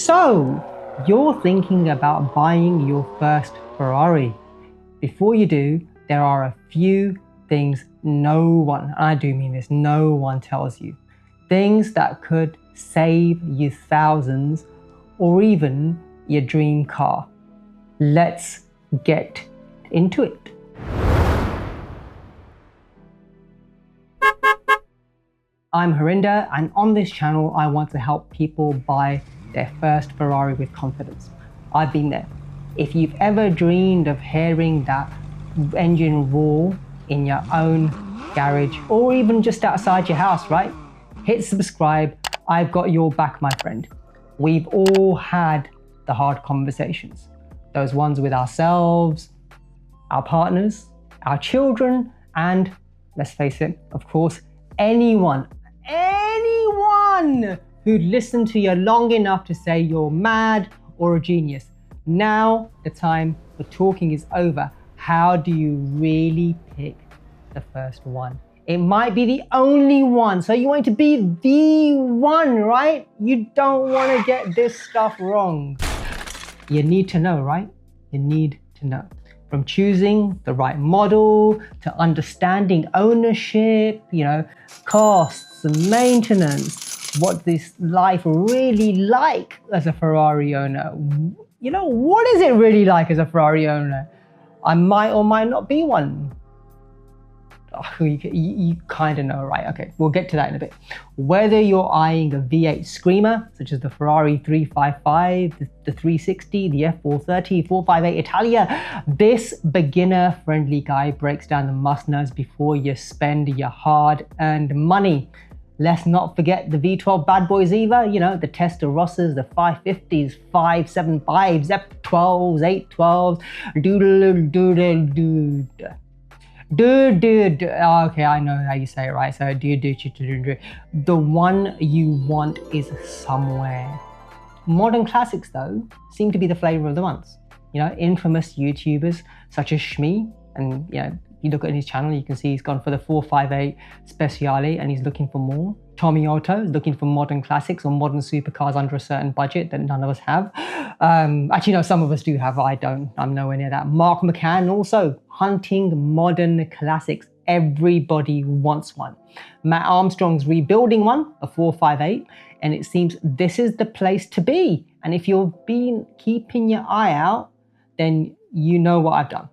So, you're thinking about buying your first Ferrari. Before you do, there are a few things no one, I do mean this, no one tells you. Things that could save you thousands or even your dream car. Let's get into it. I'm Harinder, and on this channel I want to help people buy their first Ferrari with confidence. I've been there. If you've ever dreamed of hearing that engine roar in your own garage or even just outside your house, right? Hit subscribe. I've got your back, my friend. We've all had the hard conversations. Those ones with ourselves, our partners, our children, and let's face it, of course, anyone who'd listen to you long enough to say you're mad or a genius. Now the time for talking is over. How do you really pick the first one? It might be the only one, so you want it to be the one, right? You don't want to get this stuff wrong. You need to know, right? You need to know. From choosing the right model to understanding ownership, costs and maintenance, what this life really like as a Ferrari owner. What is it really like as a Ferrari owner? I might or might not be one. Oh, you kind of know, right? Okay, we'll get to that in a bit. Whether you're eyeing a V8 screamer, such as the Ferrari 355, the 360, the F430, 458 Italia, this beginner-friendly guide breaks down the must-knows before you spend your hard-earned money. Let's not forget the V12 bad boys either, the Testarossas, the 550s, 575s, F12s, 812s, okay, I know how you say it, right? So the one you want is somewhere. Modern classics though seem to be the flavor of the month. Infamous YouTubers such as Shmi, and you look at his channel, you can see he's gone for the 458 Speciale and he's looking for more. Tommy Otto is looking for modern classics or modern supercars under a certain budget that none of us have. Actually, no, some of us do have, I don't. I'm nowhere near that. Mark McCann also hunting modern classics. Everybody wants one. Matt Armstrong's rebuilding one, a 458, and it seems this is the place to be. And if you've been keeping your eye out, then you know what I've done.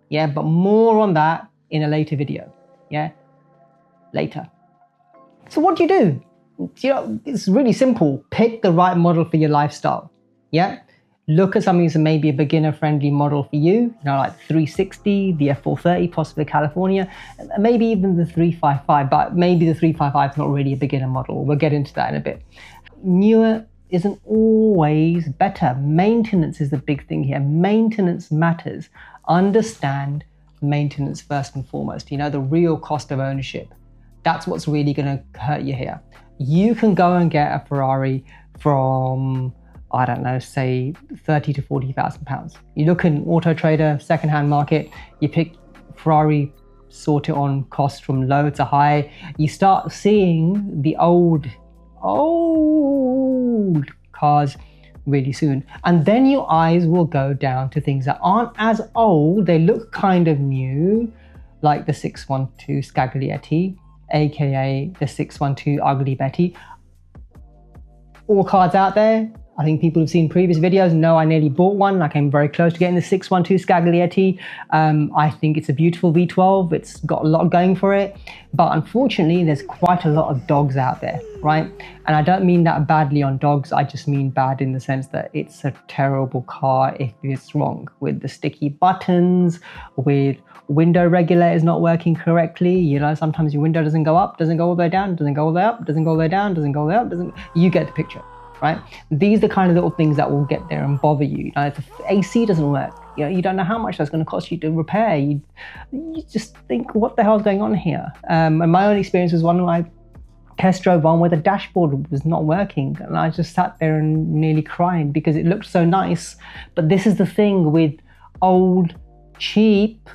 Yeah, but more on that in a later video. Yeah, later. So what do you do? It's really simple. Pick the right model for your lifestyle. Yeah, look at something that's maybe a beginner-friendly model for you. Like 360, the F430, possibly California, maybe even the 355. But maybe the 355 is not really a beginner model. We'll get into that in a bit. Newer isn't always better. Maintenance is the big thing here. Maintenance matters. Understand maintenance first and foremost. The real cost of ownership. That's what's really going to hurt you here. You can go and get a Ferrari from, I don't know, say 30 to 40,000 pounds. You look in Auto Trader, secondhand market, you pick Ferrari, sort it on cost from low to high. You start seeing the old cars really soon. And then your eyes will go down to things that aren't as old. They look kind of new, like the 612 Scaglietti, aka the 612 Ugly Betty. All cars out there. I think people who've seen previous videos know I nearly bought one. I came very close to getting the 612 Scaglietti. I think it's a beautiful V12. It's got a lot going for it. But unfortunately, there's quite a lot of dogs out there, right? And I don't mean that badly on dogs. I just mean bad in the sense that it's a terrible car if it's wrong, with the sticky buttons, with window regulators not working correctly. Sometimes your window doesn't go up, doesn't go all the way down, doesn't go all the way up, doesn't go all the way down, doesn't go all the way up, you get the picture. Right? These are the kind of little things that will get there and bother you. If the AC doesn't work, you don't know how much that's going to cost you to repair. You just think, what the hell's going on here? And my own experience was one I test drove one where the dashboard was not working, and I just sat there and nearly cried because it looked so nice. But this is the thing with old, cheap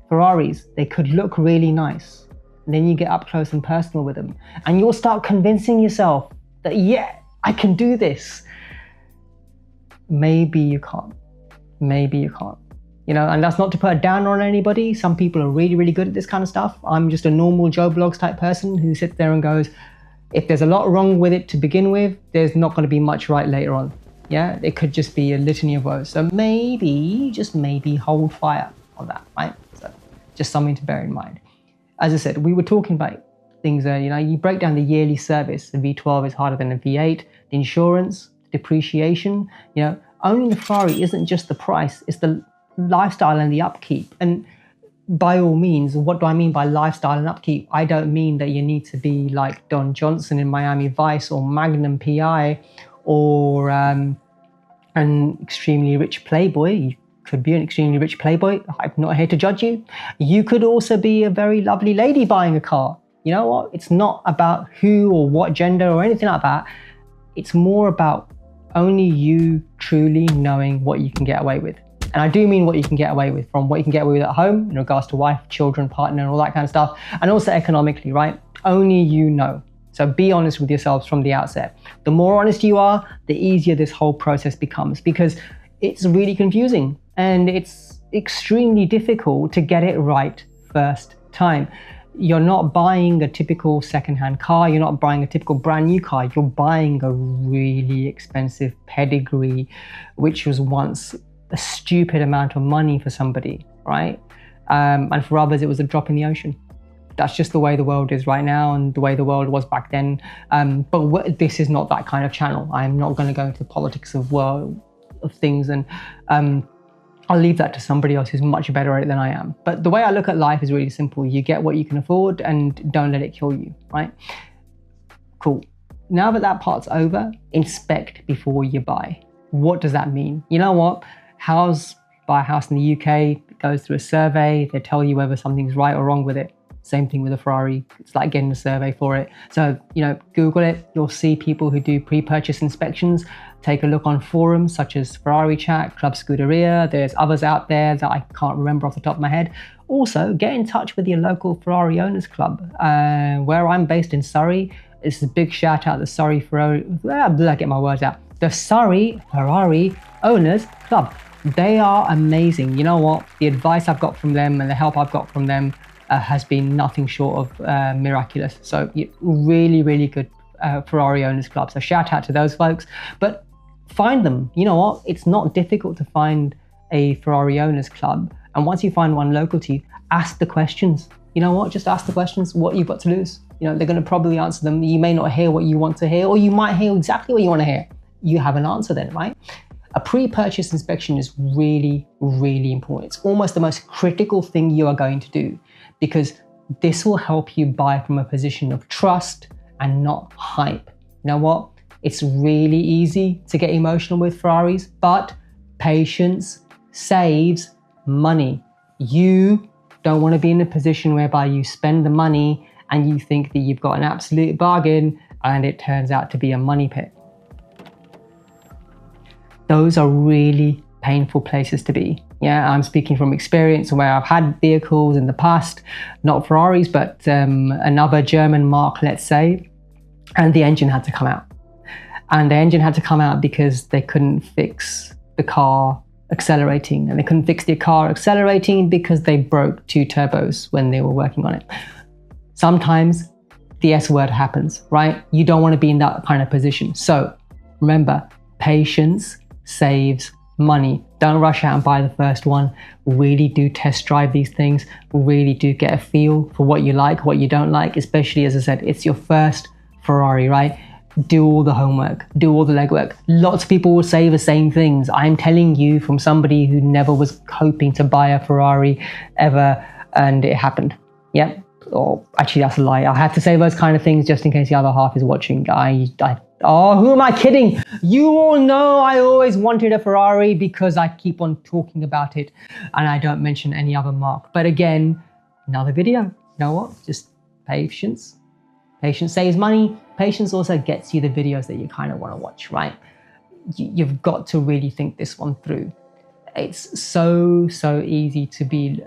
Ferraris. They could look really nice, and then you get up close and personal with them, and you'll start convincing yourself that, yeah, I can do this. maybe you can't. Maybe you can't. You know, and that's not to put a down on anybody. Some people are really, really good at this kind of stuff. I'm just a normal Joe Blogs type person who sits there and goes, if there's a lot wrong with it to begin with, there's not going to be much right later on. Yeah, it could just be a litany of woes. So maybe, just maybe, hold fire on that, right? So just something to bear in mind. As I said, we were talking about things that, you know, you break down the yearly service. The V12 is harder than a V8. The insurance, depreciation, you know, owning the Ferrari isn't just the price, it's the lifestyle and the upkeep. And by all means, what do I mean by lifestyle and upkeep? I don't mean that you need to be like Don Johnson in Miami Vice or Magnum PI or an extremely rich playboy. You could be an extremely rich playboy. I'm not here to judge you. You could also be a very lovely lady buying a car. You know what? It's not about who or what gender or anything like that. It's more about only you truly knowing what you can get away with. And I do mean what you can get away with, from what you can get away with at home in regards to wife, children, partner, and all that kind of stuff. And also economically, right? Only you know. So be honest with yourselves from the outset. The more honest you are, the easier this whole process becomes, because it's really confusing and it's extremely difficult to get it right first time. You're not buying a typical secondhand car. You're not buying a typical brand new car. You're buying a really expensive pedigree, which was once a stupid amount of money for somebody, right? And for others, it was a drop in the ocean. That's just the way the world is right now and the way the world was back then. But this is not that kind of channel. I'm not going to go into the politics of things, and I'll leave that to somebody else who's much better at it than I am. But the way I look at life is really simple. You get what you can afford and don't let it kill you, right? Cool. Now that part's over, inspect before you buy. What does that mean? You know what? Buy a house in the UK, it goes through a survey, they tell you whether something's right or wrong with it. Same thing with a Ferrari. It's like getting a survey for it. So, you know, Google it. You'll see people who do pre-purchase inspections. Take a look on forums such as Ferrari Chat, Club Scuderia. There's others out there that I can't remember off the top of my head. Also, get in touch with your local Ferrari Owners Club. Where I'm based in Surrey, it's a big shout out to the Surrey Ferrari, get my words out. The Surrey Ferrari Owners Club. They are amazing. You know what? The advice I've got from them and the help I've got from them has been nothing short of miraculous. So really, really good Ferrari Owners Club. So shout out to those folks. But find them. You know what? It's not difficult to find a Ferrari Owners Club. And once you find one local to you, ask the questions. You know what? Just ask the questions. What you've got to lose. You know, they're going to probably answer them. You may not hear what you want to hear, or you might hear exactly what you want to hear. You have an answer then, right? A pre-purchase inspection is really, really important. It's almost the most critical thing you are going to do, because this will help you buy from a position of trust and not hype. You know what? It's really easy to get emotional with Ferraris, but patience saves money. You don't want to be in a position whereby you spend the money and you think that you've got an absolute bargain and it turns out to be a money pit. Those are really painful places to be. Yeah, I'm speaking from experience where I've had vehicles in the past, not Ferraris, but another German marque, let's say, and the engine had to come out. And the engine had to come out because they couldn't fix the car accelerating, and they couldn't fix the car accelerating because they broke two turbos when they were working on it. Sometimes the S word happens, right? You don't want to be in that kind of position. So remember, patience saves money. Don't rush out and buy the first one. Really do test drive these things. Really do get a feel for what you like, what you don't like, especially, as I said, it's your first Ferrari, right? Do all the homework, do all the legwork. Lots of people will say the same things. I'm telling you from somebody who never was hoping to buy a Ferrari ever, and it happened. Yep. Or actually, that's a lie. I have to say those kind of things just in case the other half is watching. Oh, who am I kidding? You all know I always wanted a Ferrari because I keep on talking about it and I don't mention any other marque. But again, another video. You know what? Just patience. Patience saves money. Patience also gets you the videos that you kind of want to watch, right? You've got to really think this one through. It's so easy to be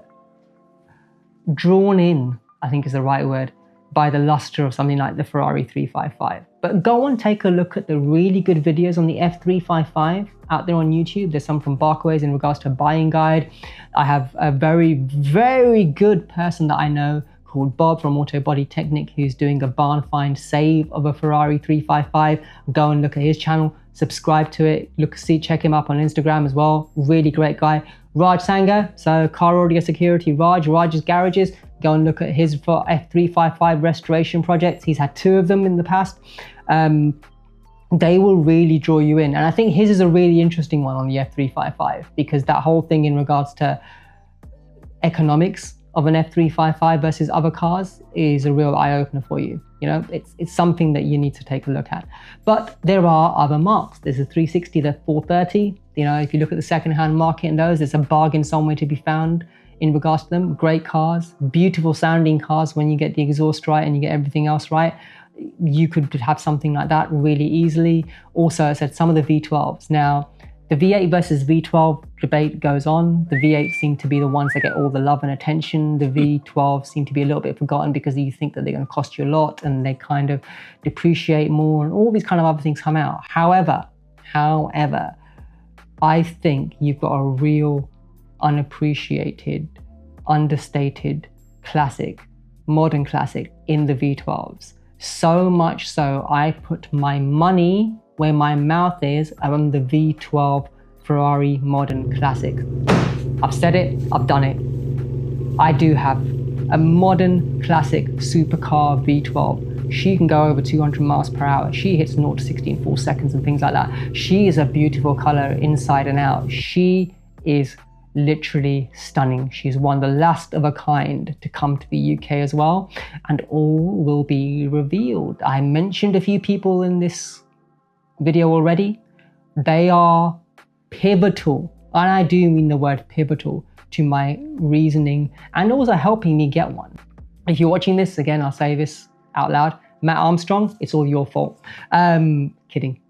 drawn in, I think is the right word, by the luster of something like the Ferrari 355. But go and take a look at the really good videos on the F355 out there on YouTube. There's some from Barkways in regards to a buying guide. I have a very, very good person that I know called Bob from Auto Body Technic, who's doing a barn find save of a Ferrari 355. Go and look at his channel, subscribe to it, check him up on Instagram as well. Really great guy. Raj Sanga, so Car Audio Security, Raj's Garages. Go and look at his F355 restoration projects. He's had 2 of them in the past. They will really draw you in. And I think his is a really interesting one on the F355, because that whole thing in regards to economics of an F355 versus other cars is a real eye-opener for you. You know, it's something that you need to take a look at. But there are other marks. There's a 360, the 430. You know, if you look at the second-hand market in those, there's a bargain somewhere to be found in regards to them. Great cars, beautiful sounding cars. When you get the exhaust right and you get everything else right, you could have something like that really easily. Also, I said some of the V12s. Now, the V8 versus V12 debate goes on. The V8 seem to be the ones that get all the love and attention. The V12 seem to be a little bit forgotten because you think that they're going to cost you a lot and they kind of depreciate more and all these kind of other things come out. However, I think you've got a real unappreciated, understated classic, modern classic in the V12s. So much so, I put my money where my mouth is on the V12 Ferrari modern classic. I've said it, I've done it. I do have a modern classic supercar V12. She can go over 200 miles per hour. She hits 0 to 60 in 4 seconds and things like that. She is a beautiful color inside and out. She is literally stunning. She's one, the last of a kind to come to the UK as well, and all will be revealed. I mentioned a few people in this video already. They are pivotal, and I do mean the word pivotal, to my reasoning and also helping me get one. If you're watching this, again, I'll say this out loud. Matt Armstrong, it's all your fault. Kidding.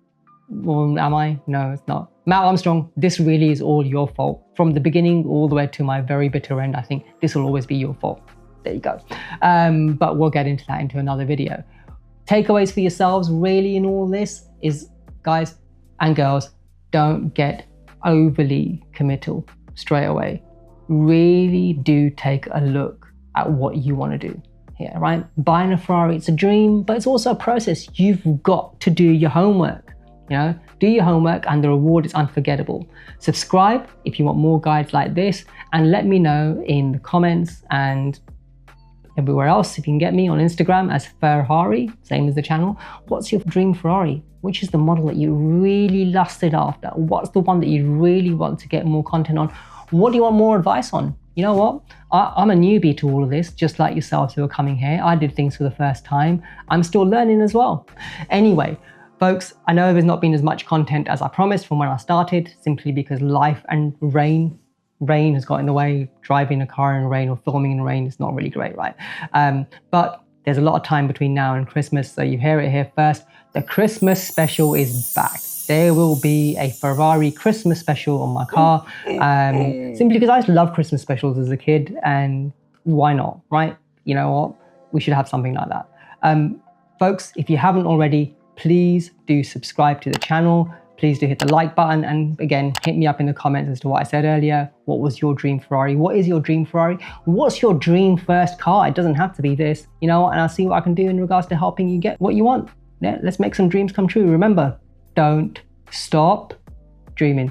Well, am I? No, it's not. Matt Armstrong, this really is all your fault. From the beginning all the way to my very bitter end, I think this will always be your fault. There you go. But we'll get into that into another video. Takeaways for yourselves really in all this is, guys and girls, don't get overly committal straight away. Really do take a look at what you want to do here, right? Buying a Ferrari, it's a dream, but it's also a process. You've got to do your homework. You know, do your homework and the reward is unforgettable. Subscribe if you want more guides like this, and let me know in the comments and everywhere else, if you can get me on Instagram as Ferrari, same as the channel. What's your dream Ferrari? Which is the model that you really lusted after? What's the one that you really want to get more content on? What do you want more advice on? You know what? I'm a newbie to all of this, just like yourselves who are coming here. I did things for the first time. I'm still learning as well. Anyway, folks, I know there's not been as much content as I promised from when I started, simply because life and rain has got in the way. Driving a car in rain or filming in rain is not really great, right? But there's a lot of time between now and Christmas, so you hear it here first. The Christmas special is back. There will be a Ferrari Christmas special on my car, simply because I used to love Christmas specials as a kid, and why not, right? You know what? We should have something like that. Folks, if you haven't already, please do subscribe to the channel. Please do hit the like button, and again, hit me up in the comments as to what I said earlier. What was your dream Ferrari? What is your dream Ferrari? What's your dream first car? It doesn't have to be this, you know, and I'll see what I can do in regards to helping you get what you want. Yeah, let's make some dreams come true. Remember, don't stop dreaming.